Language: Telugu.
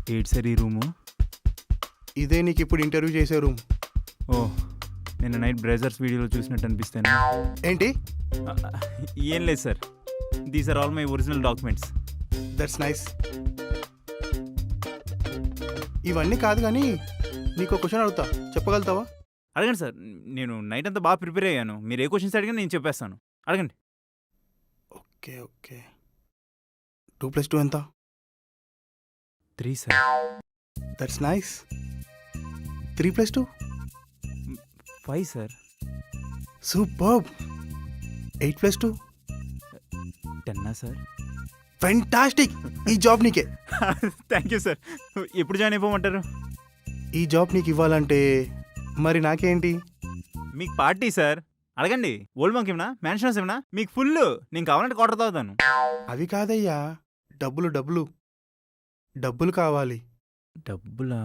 ఏంటి సార్ ఈ రూము? ఇదే నీకు ఇప్పుడు ఇంటర్వ్యూ చేసే రూమ్. ఓ, నిన్న నైట్ బ్రదర్స్ వీడియోలో చూసినట్టు అనిపిస్తాను. ఏంటి? ఏం లేదు sir, these are all my original documents. That's nice. ఇవన్నీ కాదు కానీ నీకు క్వశ్చన్ అడుగుతా, చెప్పగలుగుతావా? అడగండి సార్, నేను నైట్ అంతా బాగా ప్రిపేర్ అయ్యాను. మీరు ఏ క్వశ్చన్స్ అడిగినా నేను చెప్పేస్తాను, అడగండి. Okay okay. 2 + 2 ఎంత? 3 sir. That's nice. 3 + 2? 5 sir. Superb. 8 + 2? 10 sir. Fantastic. ఈ జాబ్ నీకే. Thank you sir. ఎప్పుడు జాయిన్ అయిపోమంటారు? ఈ జాబ్ నీకు ఇవ్వాలంటే మరి నాకేంటి? మీకు పార్టీ సార్, అడగండి. ఓల్డ్ బంక్ ఏమన్నా, మ్యాన్షన్స్ ఏమన్నా, మీకు ఫుల్. నేను కావాలంటే క్వార్టర్ తాగుతాను. అవి కాదయ్యా, డబ్బులు డబ్బులు డబ్బులు కావాలి. డబ్బులా?